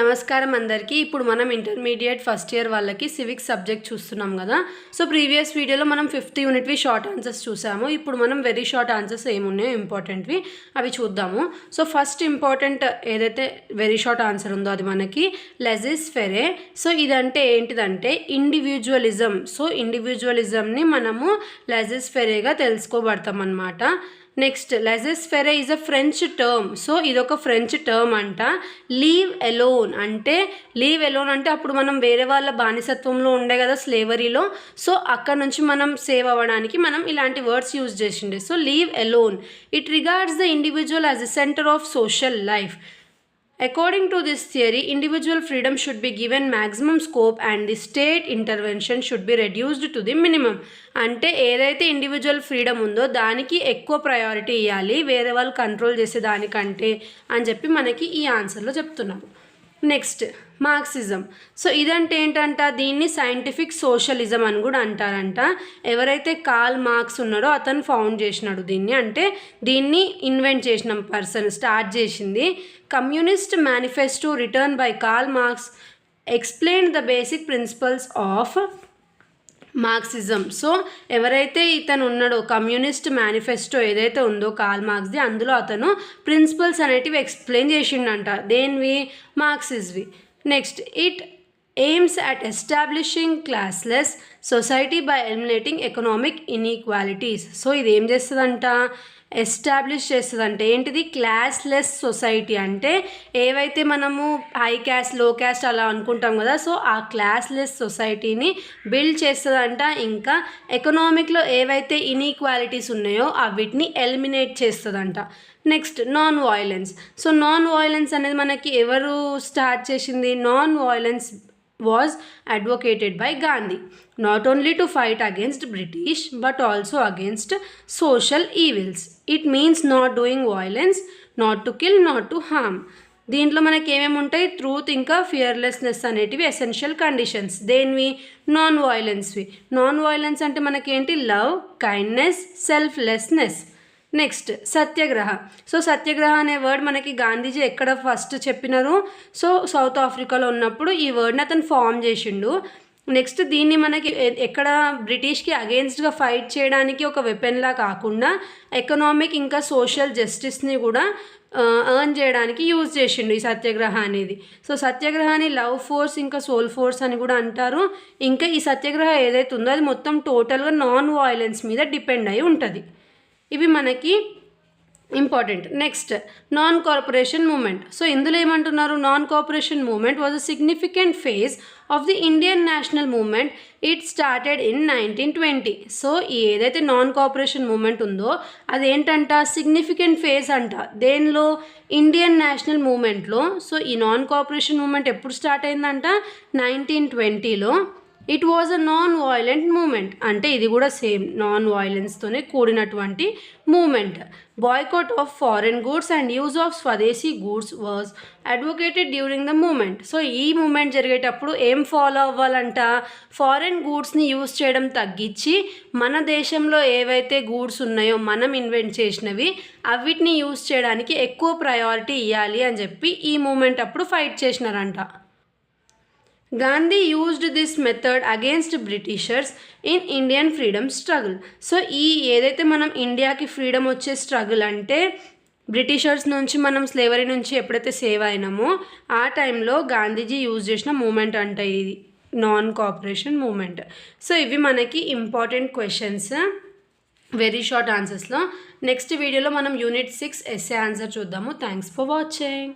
నమస్కారం అందరికీ. ఇప్పుడు మనం ఇంటర్మీడియట్ ఫస్ట్ ఇయర్ వాళ్ళకి సివిక్స్ సబ్జెక్ట్ చూస్తున్నాం కదా. సో ప్రీవియస్ వీడియోలో మనం 5th యూనిట్వి షార్ట్ ఆన్సర్స్ చూసాము. ఇప్పుడు మనం వెరీ షార్ట్ ఆన్సర్స్ ఏమున్నాయో ఇంపార్టెంట్వి అవి చూద్దాము. సో ఫస్ట్ ఇంపార్టెంట్ ఏదైతే వెరీ షార్ట్ ఆన్సర్ ఉందో అది మనకి లెజిస్ ఫెరే. సో ఇదంటే ఏంటిదంటే ఇండివిజువలిజం. సో ఇండివిజువలిజంని మనము లెజిస్ ఫెరేగా తెలుసుకోబడతాం అన్నమాట. Next laissez faire is a French term. So ఇదొక ఫ్రెంచ్ టర్మ్ అంట. లీవ్ ఎలోన్ అంటే అప్పుడు మనం వేరే వాళ్ళ బానిసత్వంలో ఉండే కదా, స్లేవరీలో. సో అక్కడ నుంచి మనం సేవ్ అవ్వడానికి మనం ఇలాంటి వర్డ్స్ యూజ్ చేసిండే. So leave alone, it regards the individual as a centre of social life. According to this theory, individual freedom should be given maximum scope and the state intervention should be reduced to the minimum. అంటే ఏదైతే individual freedom ఉందో దానికి ఎక్కువ priority ఇవ్వాలి, వేరే వాళ్ళు control చేసే దానికంటే అని చెప్పి మనకి ఈ ఆన్సర్లో చెప్తున్నారు. Next Marxism. సో ఇదంటే ఏంటంట, దీన్ని సైంటిఫిక్ సోషలిజం అని కూడా అంటారంట. ఎవరైతే కార్ల్ మార్క్స్ ఉన్నాడో అతను ఫౌండ్ చేసినాడు దీన్ని. అంటే దీన్ని ఇన్వెంట్ చేసిన పర్సన్, స్టార్ట్ చేసింది. Communist manifesto written by Karl Marx explain the basic principles of Marxism. So ఎవరైతే ఇతను ఉన్నాడో, కమ్యూనిస్ట్ మేనిఫెస్టో ఏదైతే ఉందో కార్ల్ మార్క్స్ది, అందులో అతను ప్రిన్సిపల్స్ అనేటివి ఎక్స్ప్లెయిన్ చేసిండంట. దేనివి? మార్క్సిజ్వి. Next, it aims at establishing classless society by eliminating economic inequalities. So ఇది ఏం చేస్తుందంట, ఎస్టాబ్లిష్ చేస్తుందంటే ఏంటిది, క్లాస్లెస్ సొసైటీ. అంటే ఏవైతే మనము హై క్యాస్ట్, లో క్యాస్ట్ అలా అనుకుంటాం కదా, సో ఆ క్లాస్లెస్ సొసైటీని బిల్డ్ చేస్తుందంట. ఇంకా ఎకనామిక్లో ఏవైతే ఇన్ఈక్వాలిటీస్ ఉన్నాయో వీటిని ఎలిమినేట్ చేస్తుందంట. Next, non violence. So non violence అనేది మనకి ఎవరు స్టార్ట్ చేసింది? Non violence was advocated by Gandhi, not only to fight against British but also against social evils. It means not doing violence, not to kill, not to harm. దీంట్లో మనకి ఏమేమి ఉంటాయి? Truth ఇంకా fearlessness అనేటివి essential conditions. దేనివి? Non వాయిలెన్స్వి. Nonviolence అంటే మనకేంటి? Love, kindness, selflessness. Next, satyagraha. So satyagraha అనే వర్డ్ మనకి గాంధీజీ ఎక్కడ ఫస్ట్ చెప్పినారు? సో సౌత్ ఆఫ్రికాలో ఉన్నప్పుడు ఈ వర్డ్ని అతను ఫామ్ చేసిండు. నెక్స్ట్, దీన్ని మనకి ఎక్కడ బ్రిటిష్కి అగెయిన్స్ట్గా ఫైట్ చేయడానికి ఒక వెపన్లా కాకుండా ఎకనామిక్ ఇంకా సోషల్ జస్టిస్ని కూడా ఎర్న్ చేయడానికి యూజ్ చేసిండు ఈ సత్యాగ్రహ అనేది. సో సత్యాగ్రహాన్ని లవ్ ఫోర్స్ ఇంకా సోల్ ఫోర్స్ అని కూడా అంటారు. ఇంకా ఈ సత్యాగ్రహ ఏదైతే ఉందో అది మొత్తం టోటల్గా నాన్ వాయిలెన్స్ మీద డిపెండ్ అయి ఉంటుంది. ఇవి మనకి important. Next, non corporation movement. So ఇందులో ఏమంటున్నారు? Non corporation movement was a significant phase of the Indian national movement. It started in 1920. So ఏదైతే నాన్ కార్పొరేషన్ మూమెంట్ ఉందో అదేంటంట? సిగ్నిఫికెంట్ ఫేజ్ అంట. దేనిలో? ఇండియన్ నేషనల్ మూమెంట్లో. సో ఈ నాన్ కార్పొరేషన్ మూమెంట్ ఎప్పుడు స్టార్ట్ అయిందంట? 1920లో. It was a non violent movement. అంటే ఇది కూడా సేమ్ నాన్ వాయిలెన్స్తోనే కూడినటువంటి movement. Boycott of foreign goods and use of swadeshi goods was advocated during the movement. So ఈ మూమెంట్ జరిగేటప్పుడు ఏం ఫాలో అవ్వాలంట? ఫారెన్ గూడ్స్ని యూజ్ చేయడం తగ్గించి మన దేశంలో ఏవైతే గూడ్స్ ఉన్నాయో మనం ఇన్వెంట్ చేసినవి అవిటిని యూజ్ చేయడానికి ఎక్కువ ప్రయారిటీ ఇవ్వాలి అని చెప్పి ఈ మూమెంట్ అప్పుడు ఫైట్ చేసినారంట. Gandhi used this method against Britishers in Indian freedom struggle. So ఈ ఏదైతే మనం ఇండియాకి ఫ్రీడమ్ వచ్చే స్ట్రగుల్ అంటే బ్రిటిషర్స్ నుంచి మనం స్లేవరీ నుంచి ఎప్పుడైతే సేవ్ అయినామో ఆ టైంలో గాంధీజీ యూజ్ చేసిన మూమెంట్ అంట ఇది నాన్ కోఆపరేషన్ మూమెంట్. సో ఇవి మనకి ఇంపార్టెంట్ క్వశ్చన్స్ వెరీ షార్ట్ ఆన్సర్స్లో. నెక్స్ట్ వీడియోలో మనం యూనిట్ 6 ఎస్ఏ ఆన్సర్ చూద్దాము. Thanks for watching.